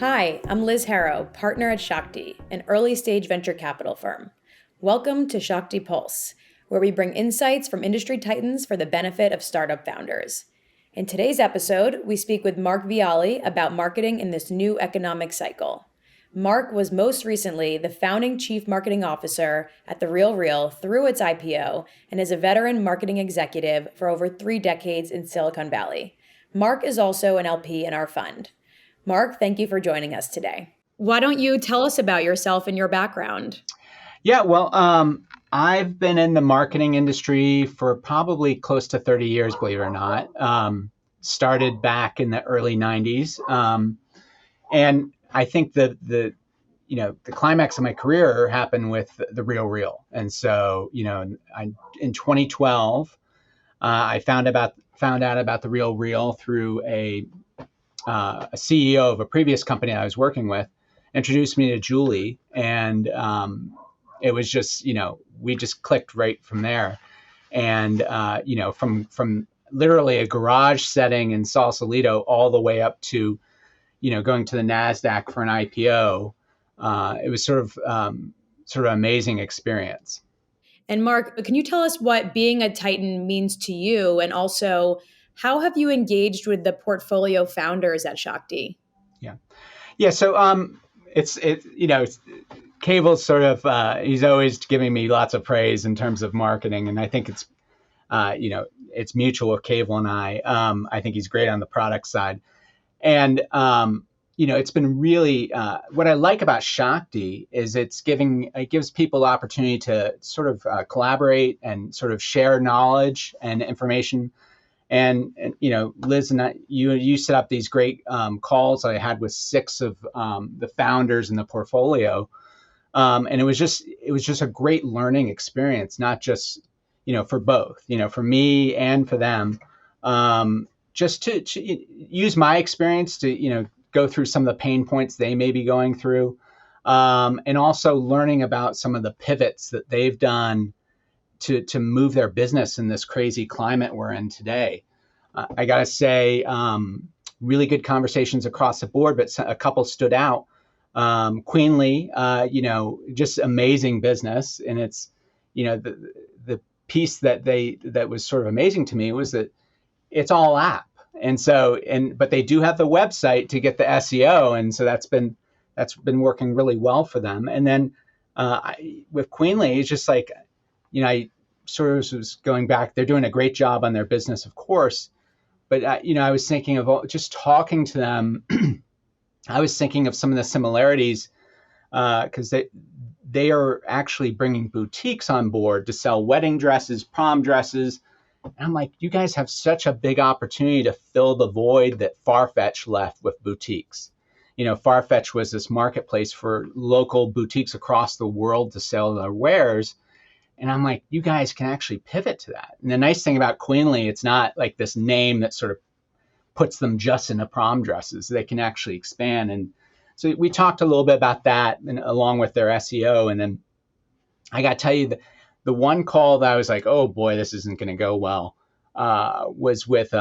Hi, I'm Liz Harrow, partner at Shakti, an early stage venture capital firm. Welcome to Shakti Pulse, where we bring insights from industry titans for the benefit of startup founders. In today's episode, we speak with Marc Viale about marketing in this new economic cycle. Marc was most recently the founding chief marketing officer at TheRealReal through its IPO and is a veteran marketing executive for over 3 decades in Silicon Valley. Marc is also an LP in our fund. Marc, thank you for joining us today. Why don't you tell us about yourself and your background? Yeah, well, I've been in the marketing industry for probably close to 30 years, believe it or not. Started back in the early 90s. And I think the climax of my career happened with the RealReal. And so, in 2012, I found out about the RealReal through a CEO of a previous company I was working with, introduced me to Julie, and it was just, we just clicked right from there. And from literally a garage setting in Sausalito all the way up to, going to the NASDAQ for an IPO, it was sort of an amazing experience. And Marc, can you tell us what being a Titan means to you? And also, how have you engaged with the portfolio founders at Shakti? Yeah. Yeah. So it's Cable's sort of, he's always giving me lots of praise in terms of marketing. And I think it's mutual with Cable and I. I think he's great on the product side. And, it's been really, what I like about Shakti is it gives people opportunity to sort of collaborate and sort of share knowledge and information. And Liz and you set up these great calls that I had with 6 of the founders in the portfolio. And it was just a great learning experience, not just, for both, for me and for them, just to use my experience to, go through some of the pain points they may be going through. And also learning about some of the pivots that they've done to move their business in this crazy climate we're in today. I got to say, really good conversations across the board, but a couple stood out. Queenly, just amazing business. And it's, the piece that was sort of amazing to me was that it's all app. And so, but they do have the website to get the SEO. And so that's been working really well for them. And then with Queenly, it's just like, I sort of was going back, they're doing a great job on their business, of course. But, I was thinking of just talking to them. I was thinking of some of the similarities because they are actually bringing boutiques on board to sell wedding dresses, prom dresses. And I'm like, you guys have such a big opportunity to fill the void that Farfetch left with boutiques. Farfetch was this marketplace for local boutiques across the world to sell their wares. And I'm like, you guys can actually pivot to that. And the nice thing about Queenly, it's not like this name that sort of puts them just into prom dresses. They can actually expand. And so we talked a little bit about that and along with their SEO. And then I got to tell you, the one call that I was like, oh boy, this isn't going to go well, was with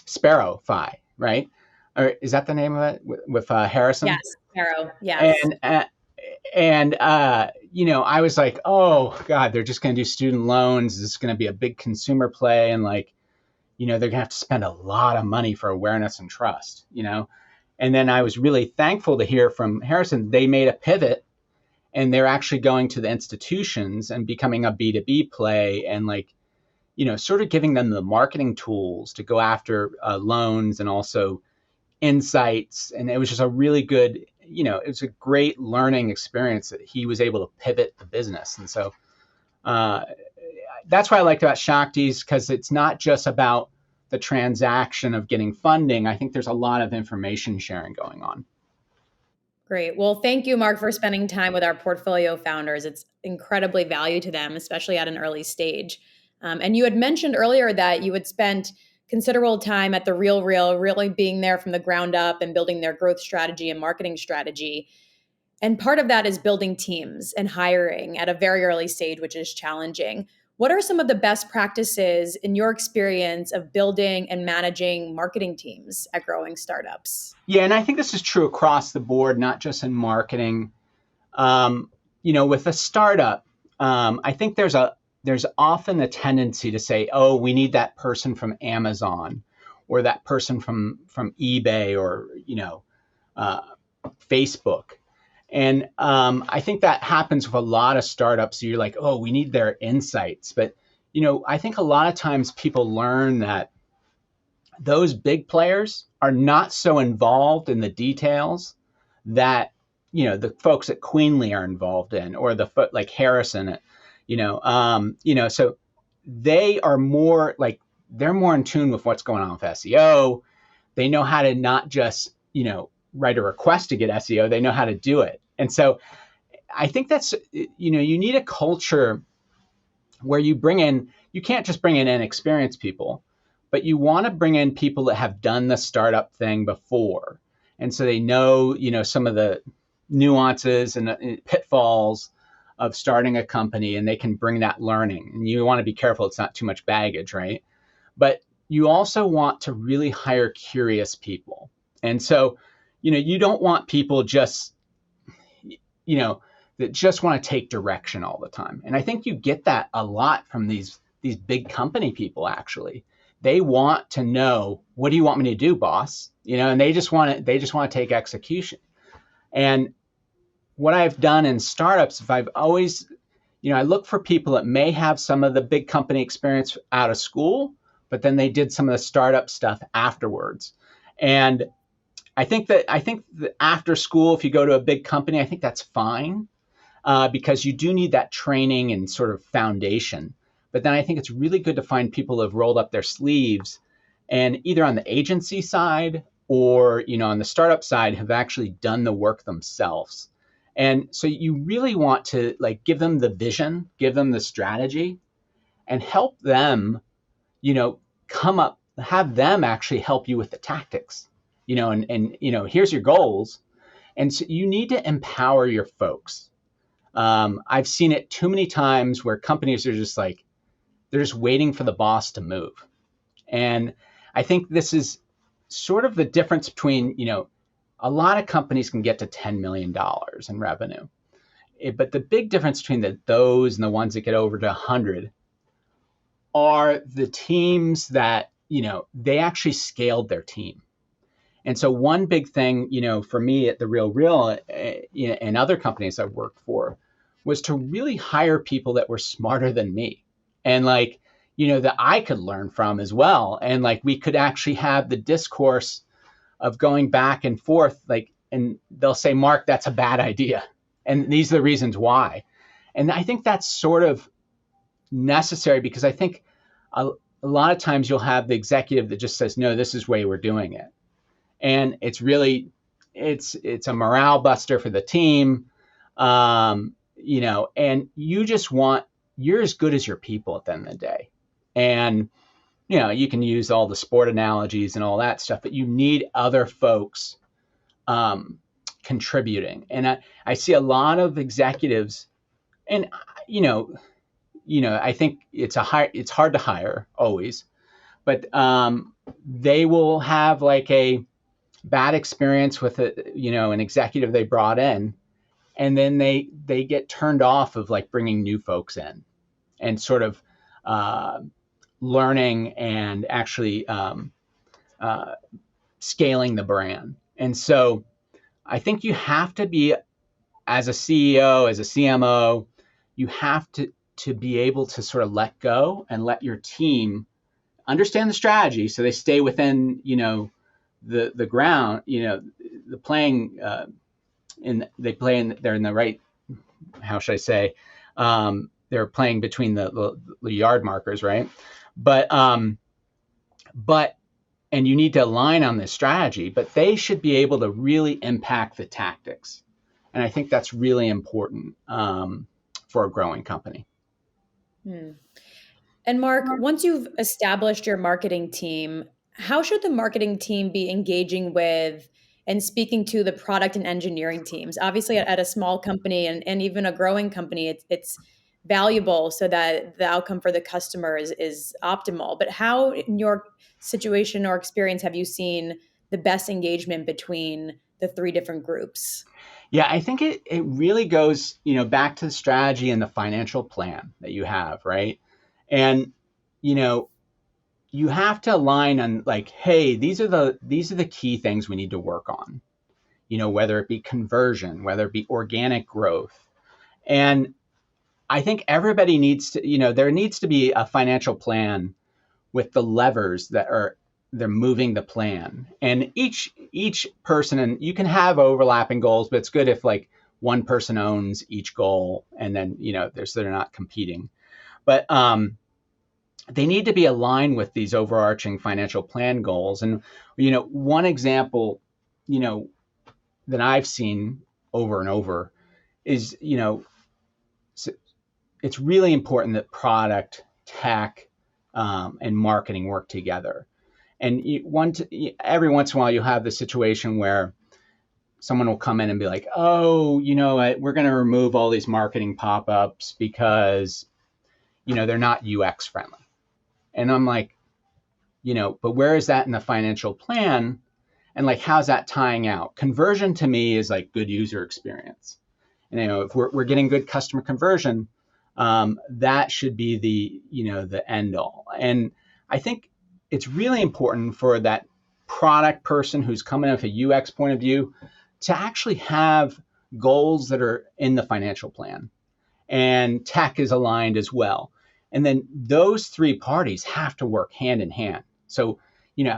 Sparrow Fi, right? Or is that the name of it? With Harrison? Yes, Sparrow. Yes. And I was like, oh God, they're just going to do student loans. This is going to be a big consumer play. And like, they're going to have to spend a lot of money for awareness and trust, And then I was really thankful to hear from Harrison. They made a pivot and they're actually going to the institutions and becoming a B2B play and like, sort of giving them the marketing tools to go after loans and also insights. And it was just a really good, it was a great learning experience that he was able to pivot the business. And so that's what I liked about Shakti's, because it's not just about the transaction of getting funding. I think there's a lot of information sharing going on. Great. Well, thank you, Marc, for spending time with our portfolio founders. It's incredibly valuable to them, especially at an early stage. And you had mentioned earlier that you had spent considerable time at TheRealReal, really being there from the ground up and building their growth strategy and marketing strategy. And part of that is building teams and hiring at a very early stage, which is challenging. What are some of the best practices in your experience of building and managing marketing teams at growing startups? Yeah, and I think this is true across the board, not just in marketing. Um, with a startup, I think there's often a tendency to say, "Oh, we need that person from Amazon, or that person from eBay, or uh, Facebook." And I think that happens with a lot of startups. You're like, "Oh, we need their insights," but I think a lot of times people learn that those big players are not so involved in the details that the folks at Queenly are involved in, or like Harrison, so they are more like, they're more in tune with what's going on with SEO. They know how to not just write a request to get SEO. They know how to do it. And so I think that's, you need a culture where you can't just bring in inexperienced people, but you want to bring in people that have done the startup thing before. And so they know, some of the nuances and pitfalls of starting a company, and they can bring that learning. And you want to be careful it's not too much baggage, right? But you also want to really hire curious people. And so, you don't want people just, you know, that just want to take direction all the time. And I think you get that a lot from these big company people. Actually, they want to know, what do you want me to do, boss? And they just want to take execution. And what I've done in startups, if I've always, I look for people that may have some of the big company experience out of school, but then they did some of the startup stuff afterwards. And I think that after school, if you go to a big company, I think that's fine, because you do need that training and sort of foundation. But then I think it's really good to find people who have rolled up their sleeves, and either on the agency side or on the startup side have actually done the work themselves. And so you really want to like give them the vision, give them the strategy, and help them, come up, have them actually help you with the tactics, and here's your goals. And so you need to empower your folks. I've seen it too many times where companies are just like, they're just waiting for the boss to move. And I think this is sort of the difference between, a lot of companies can get to $10 million in revenue. But the big difference between those and the ones that get over to 100 are the teams that, they actually scaled their team. And so one big thing, for me at TheRealReal, and other companies I've worked for, was to really hire people that were smarter than me, and like, that I could learn from as well. And like, we could actually have the discourse of going back and forth, like, and they'll say, "Mark, that's a bad idea, and these are the reasons why." And I think that's sort of necessary, because I think a lot of times you'll have the executive that just says, "No, this is the way we're doing it." And it's really, it's a morale buster for the team. And you're as good as your people at the end of the day. And you can use all the sport analogies and all that stuff, but you need other folks contributing. And I see a lot of executives, and I think it's hard to hire always, but they will have like a bad experience with an executive they brought in, and then they get turned off of like bringing new folks in and sort of learning and actually scaling the brand. And so I think you have to be, as a CEO, as a CMO, you have to be able to sort of let go and let your team understand the strategy, so they stay within the ground, the playing, they're in the right, how should I say, they're playing between the yard markers, right? But and you need to align on this strategy, but they should be able to really impact the tactics. And I think that's really important for a growing company. Hmm. And Mark, once you've established your marketing team, how should the marketing team be engaging with and speaking to the product and engineering teams? Obviously, at a small company and even a growing company, it's valuable so that the outcome for the customer is optimal. But how, in your situation or experience, have you seen the best engagement between the three different groups? Yeah, I think it really goes, back to the strategy and the financial plan that you have, right? And, you know, you have to align on like, hey, these are the key things we need to work on, whether it be conversion, whether it be organic growth. And I think everybody needs to, there needs to be a financial plan with the levers that are they're moving the plan. And each person, and you can have overlapping goals, but it's good if like one person owns each goal and then, they're not competing. But they need to be aligned with these overarching financial plan goals. And, one example, that I've seen over and over is, it's really important that product, tech, and marketing work together. And every once in a while, you'll have the situation where someone will come in and be like, oh, we're going to remove all these marketing pop-ups because, they're not UX friendly. And I'm like, but where is that in the financial plan? And like, how's that tying out? Conversion to me is like good user experience. And, if we're getting good customer conversion, that should be the end all. And I think it's really important for that product person who's coming up a UX point of view to actually have goals that are in the financial plan, and tech is aligned as well. And then those three parties have to work hand in hand. So,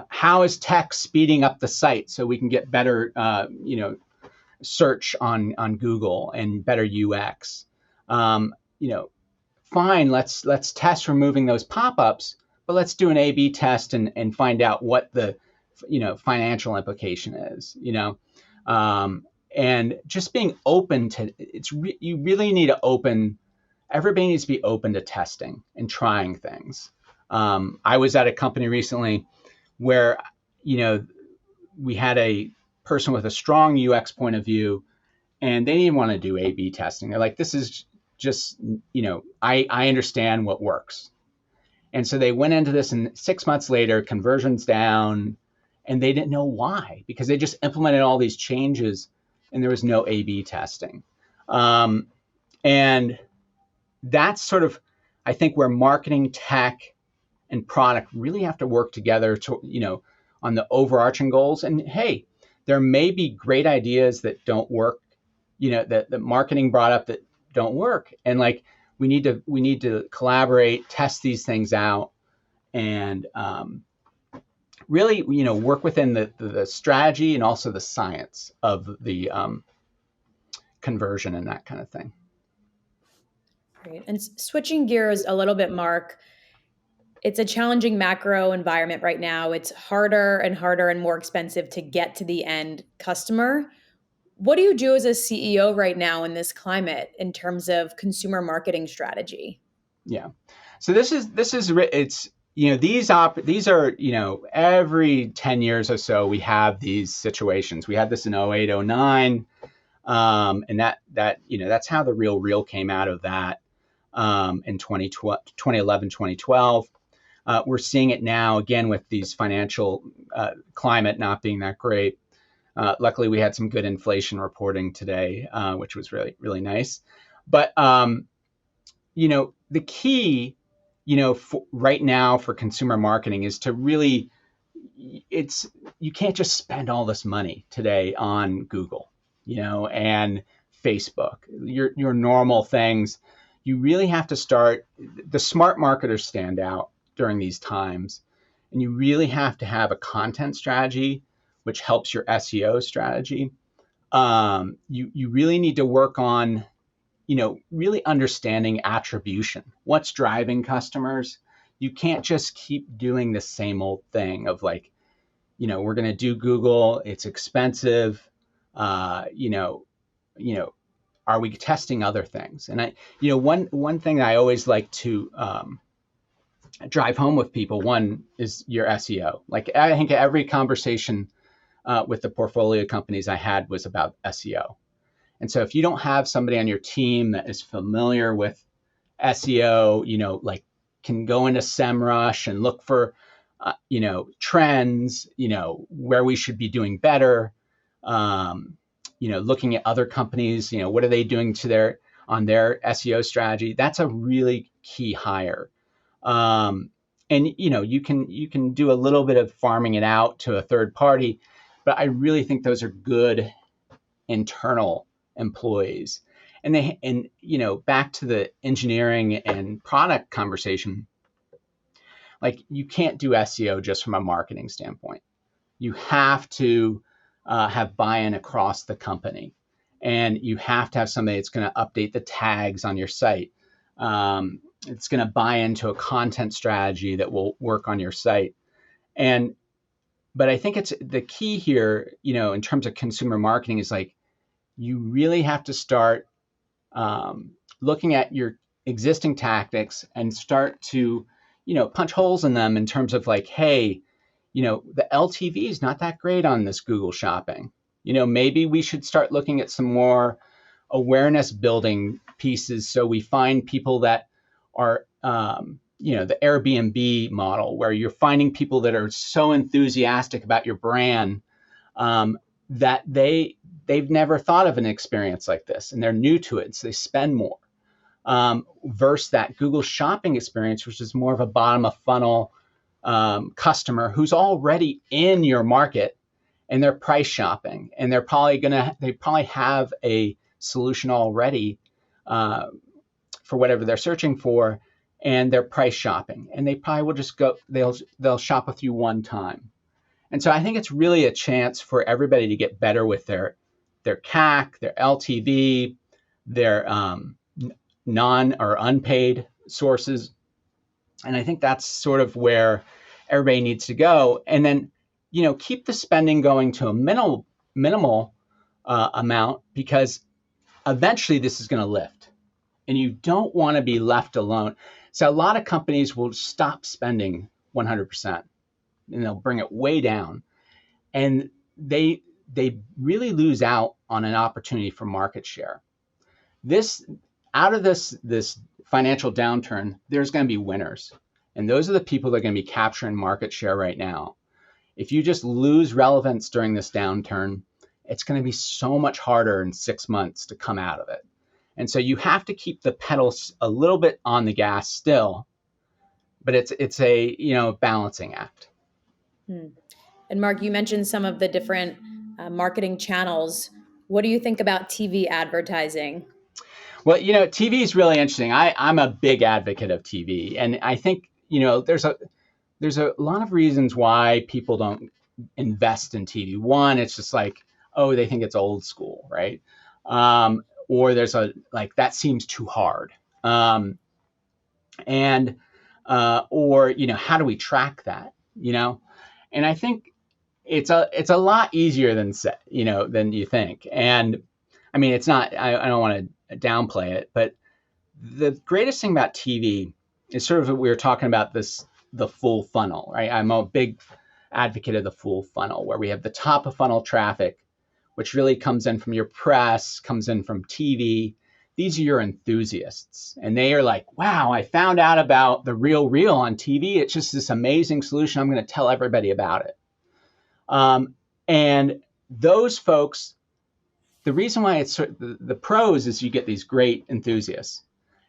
how is tech speeding up the site so we can get better, search on Google and better UX? Fine, let's test removing those pop-ups, but let's do an A/B test and find out what the financial implication is. And just being open to you really need to open. Everybody needs to be open to testing and trying things. I was at a company recently where we had a person with a strong UX point of view, and they didn't want to do A/B testing. They're like, this is just, I understand what works. And so they went into this, and 6 months later, conversion's down, and they didn't know why, because they just implemented all these changes and there was no A/B testing. And that's sort of, I think, where marketing, tech, and product really have to work together to, on the overarching goals. And hey, there may be great ideas that don't work, that marketing brought up that don't work. And like, we need to collaborate, test these things out, and really, work within the strategy and also the science of the conversion and that kind of thing. Great. And switching gears a little bit, Mark, it's a challenging macro environment right now. It's harder and harder and more expensive to get to the end customer. What do you do as a CEO right now in this climate in terms of consumer marketing strategy? Yeah. So it's, these are, every 10 years or so, we have these situations. We had this in 08, 09. And that's how the RealReal came out of that in 2011, 2012. We're seeing it now again with these financial climate not being that great. Luckily, we had some good inflation reporting today, which was really, really nice. But, the key, right now for consumer marketing is to really, you can't just spend all this money today on Google, and Facebook, your normal things. You really have to start, the smart marketers stand out during these times, and you really have to have a content strategy, which helps your SEO strategy. You really need to work on, really understanding attribution. What's driving customers? You can't just keep doing the same old thing of like, we're going to do Google. It's expensive. Are we testing other things? And one thing I always like to drive home with people, one is your SEO. Like, I think every conversation with the portfolio companies I had was about SEO. And so if you don't have somebody on your team that is familiar with SEO, like can go into SEMrush and look for, trends, where we should be doing better. Looking at other companies, what are they doing on their SEO strategy? That's a really key hire. And you can do a little bit of farming it out to a third party, but I really think those are good internal employees. And back to the engineering and product conversation, like you can't do SEO just from a marketing standpoint. You have to have buy-in across the company, and you have to have somebody that's going to update the tags on your site. It's going to buy into a content strategy that will work on your site. But I think it's the key here, in terms of consumer marketing, is like you really have to start looking at your existing tactics and start to, punch holes in them in terms of like, hey, the LTV is not that great on this Google Shopping. Maybe we should start looking at some more awareness building pieces so we find people that are, the Airbnb model where you're finding people that are so enthusiastic about your brand that they've never thought of an experience like this and they're new to it, so they spend more. Versus that Google Shopping experience, which is more of a bottom of funnel customer who's already in your market and they're price shopping and they probably have a solution already for whatever they're searching for, and they're price shopping and they probably will just go, they'll shop with you one time. And so I think it's really a chance for everybody to get better with their CAC, their LTV, their non or unpaid sources. And I think that's sort of where everybody needs to go. And then, keep the spending going to a minimal amount, because eventually this is going to lift and you don't want to be left alone. So a lot of companies will stop spending 100% and they'll bring it way down. And they really lose out on an opportunity for market share. Out of this financial downturn, there's going to be winners. And those are the people that are going to be capturing market share right now. If you just lose relevance during this downturn, it's going to be so much harder in 6 months to come out of it. And so you have to keep the pedals a little bit on the gas still, but it's a balancing act. And Mark, you mentioned some of the different marketing channels. What do you think about TV advertising? Well, TV is really interesting. I'm a big advocate of TV, and I think there's a lot of reasons why people don't invest in TV. One, it's just like, oh, they think it's old school, right? Or there's that seems too hard, or how do we track that? And I think it's a lot easier than you think. And I mean, it's not. I don't want to downplay it, but the greatest thing about TV is sort of what we were talking about, the full funnel, right? I'm a big advocate of the full funnel, where we have the top of funnel traffic, which really comes in from your press, comes in from TV. These are your enthusiasts, and they are like, wow, I found out about the RealReal on TV. It's just this amazing solution. I'm going to tell everybody about it. And those folks, the reason why it's the pros is you get these great enthusiasts,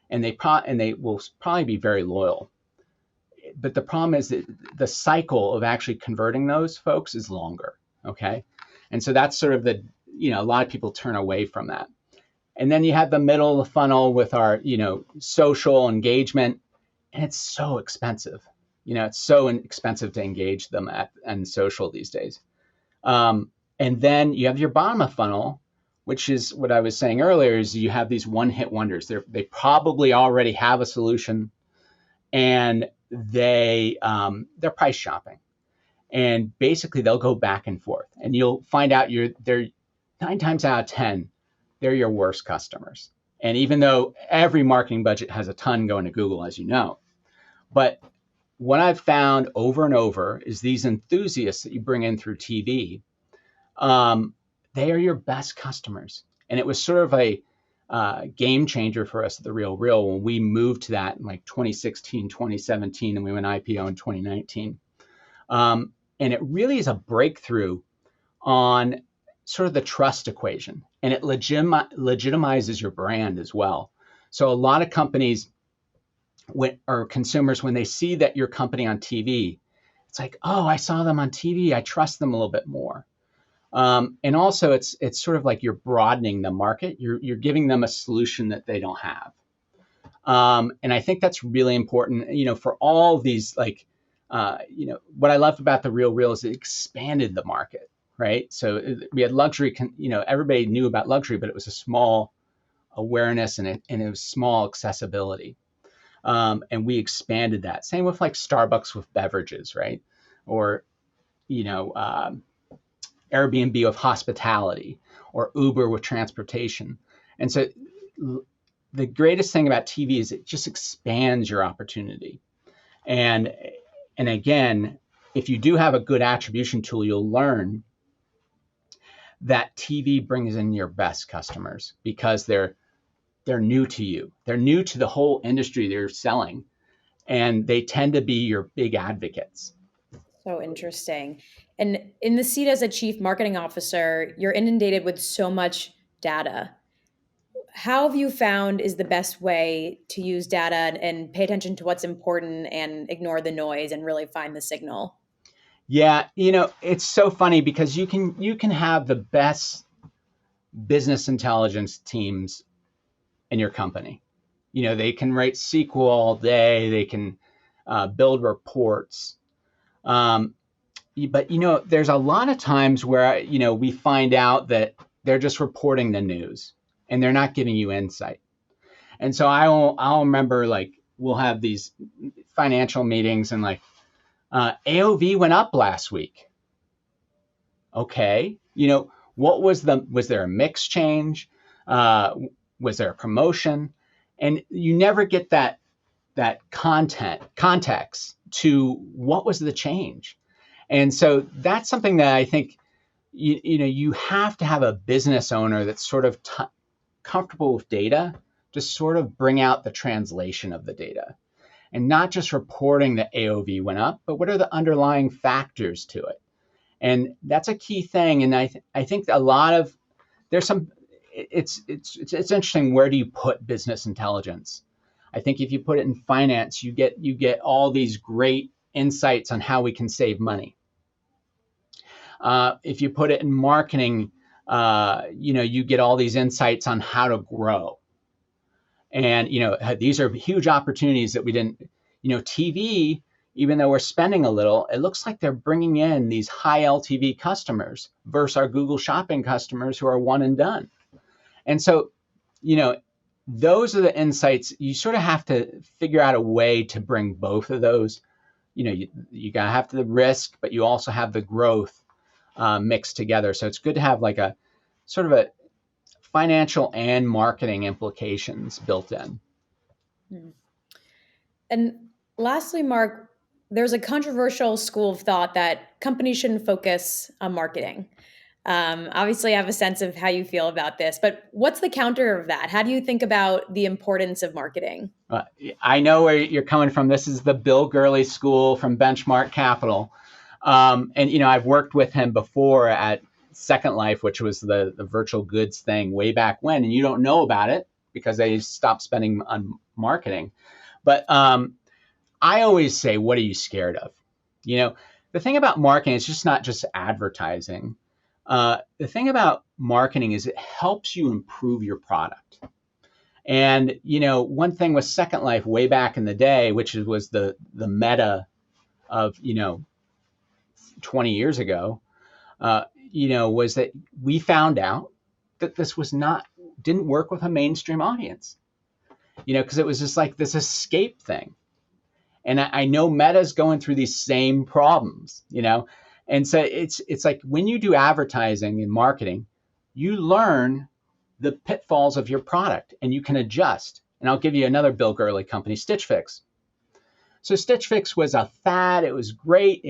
and they will probably be very loyal. But the problem is that the cycle of actually converting those folks is longer. Okay. And so that's sort of a lot of people turn away from that. And then you have the middle of the funnel with our, social engagement, and it's so expensive. It's so expensive to engage them and social these days. And then you have your bottom of funnel, which is what I was saying earlier, is you have these one-hit wonders. They probably already have a solution, and they're price shopping. And basically they'll go back and forth, and you'll find out they're 9 times out of 10, they're your worst customers. And even though every marketing budget has a ton going to Google, as you know, but what I've found over and over is these enthusiasts that you bring in through TV, they are your best customers. And it was sort of game changer for us at TheRealReal when we moved to that in like 2016, 2017, and we went IPO in 2019. And it really is a breakthrough on sort of the trust equation, and it legitimizes your brand as well. So a lot of companies or consumers, when they see that your company on TV, it's like, oh, I saw them on TV, I trust them a little bit more. And also, it's sort of like you're broadening the market. You're giving them a solution that they don't have. And I think that's really important. For all these, like, what I loved about TheRealReal is it expanded the market, right? So we had luxury. Everybody knew about luxury, but it was a small awareness and it was small accessibility. And we expanded that. Same with like Starbucks with beverages, right? Or Airbnb with hospitality, or Uber with transportation. And so the greatest thing about TV is it just expands your opportunity. And again, if you do have a good attribution tool, you'll learn that TV brings in your best customers because they're new to you. They're new to the whole industry they're selling, and they tend to be your big advocates. So interesting. And in the seat as a chief marketing officer, you're inundated with so much data. How have you found is the best way to use data and pay attention to what's important and ignore the noise and really find the signal? Yeah, it's so funny because you can have the best business intelligence teams in your company. They can write SQL all day, they can build reports. But there's a lot of times where we find out that they're just reporting the news and they're not giving you insight. And so I'll remember, like, we'll have these financial meetings and like AOV went up last week. Okay, what was there a mix change? Was there a promotion? And you never get that context to what was the change. And so that's something that I think you have to have a business owner that's sort of comfortable with data to sort of bring out the translation of the data, and not just reporting that AOV went up, but what are the underlying factors to it. And that's a key thing. And I think a lot of it's interesting, where do you put business intelligence? I think if you put it in finance, you get all these great insights on how we can save money. If you put it in marketing, you get all these insights on how to grow. And these are huge opportunities that we didn't. TV, even though we're spending a little, it looks like they're bringing in these high LTV customers versus our Google Shopping customers who are one and done. And so, those are the insights. You sort of have to figure out a way to bring both of those. You gotta have the risk, but you also have the growth mixed together. So it's good to have like a sort of a financial and marketing implications built in. And lastly, Mark, there's a controversial school of thought that companies shouldn't focus on marketing. Obviously, I have a sense of how you feel about this, but what's the counter of that? How do you think about the importance of marketing? I know where you're coming from. This is the Bill Gurley School from Benchmark Capital. And I've worked with him before at Second Life, which was the virtual goods thing way back when, and you don't know about it because they stopped spending on marketing. But I always say, what are you scared of? The thing about marketing is just not just advertising. The thing about marketing is it helps you improve your product. And, one thing with Second Life way back in the day, which was the meta of, 20 years ago, was that we found out that this didn't work with a mainstream audience, because it was just like this escape thing. And I know Meta's going through these same problems, And so it's like when you do advertising and marketing, you learn the pitfalls of your product and you can adjust. And I'll give you another Bill Gurley company, Stitch Fix. So Stitch Fix was a fad. It was great.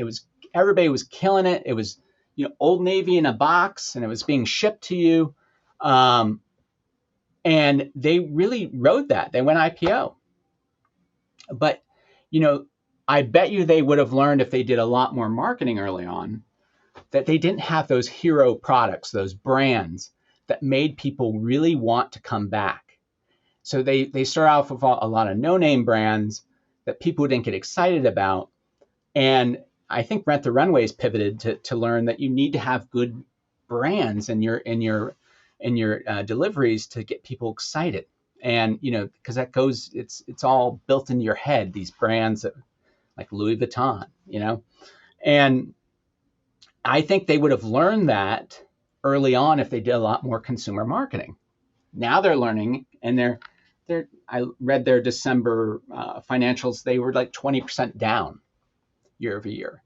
Everybody was killing it. It was, Old Navy in a box, and it was being shipped to you. And they really rode that. They went IPO. But, I bet you they would have learned if they did a lot more marketing early on that they didn't have those hero products, those brands that made people really want to come back. So they start off with a lot of no-name brands that people didn't get excited about. And I think Rent the Runway's pivoted to learn that you need to have good brands in your deliveries to get people excited. And because it's all built into your head. These brands like Louis Vuitton, and I think they would have learned that early on if they did a lot more consumer marketing. Now they're learning, and I read their December financials. They were like 20% down year over year,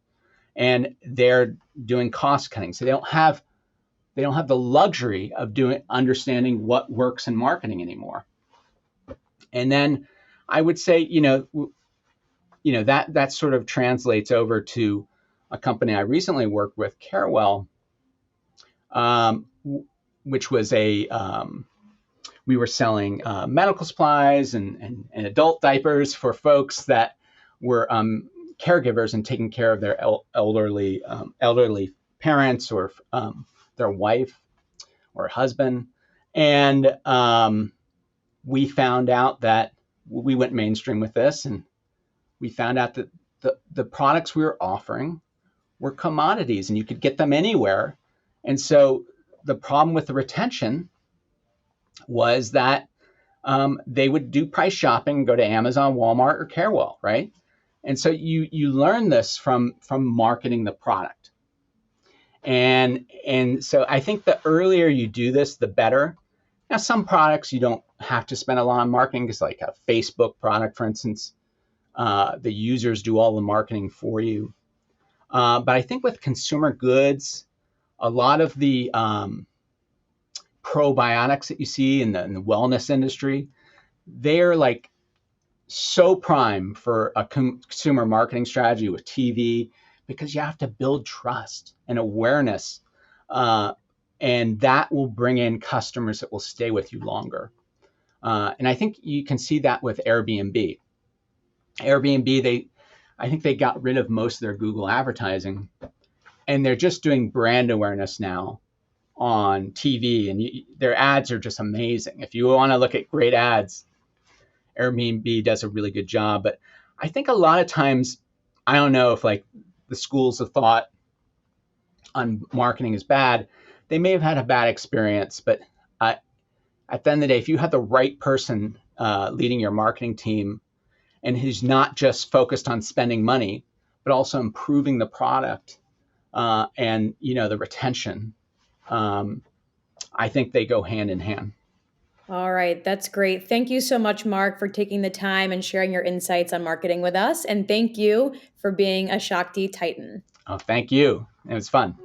and they're doing cost cutting. So they don't have the luxury of understanding what works in marketing anymore. And then I would say, that sort of translates over to a company I recently worked with, Carewell, which was we were selling medical supplies and adult diapers for folks that were caregivers and taking care of their elderly parents or their wife or husband. And we found out that we went mainstream with this, and we found out that the products we were offering were commodities and you could get them anywhere. And so the problem with the retention was that they would do price shopping, go to Amazon, Walmart, or Carewell, right? And so you learn this from marketing the product. And so I think the earlier you do this, the better. Now, some products you don't have to spend a lot on marketing, because like a Facebook product, for instance, the users do all the marketing for you. But I think with consumer goods, a lot of the probiotics that you see in the wellness industry, they're like so prime for a consumer marketing strategy with TV, because you have to build trust and awareness. And that will bring in customers that will stay with you longer. And I think you can see that with Airbnb. I think they got rid of most of their Google advertising, and they're just doing brand awareness now on TV, and their ads are just amazing. If you want to look at great ads, Airbnb does a really good job. But I think a lot of times, I don't know if like the schools of thought on marketing is bad. They may have had a bad experience, but at the end of the day, if you have the right person leading your marketing team, and who's not just focused on spending money, but also improving the product and the retention, I think they go hand in hand. All right, that's great. Thank you so much, Marc, for taking the time and sharing your insights on marketing with us. And thank you for being a Shakti Titan. Oh, thank you. It was fun.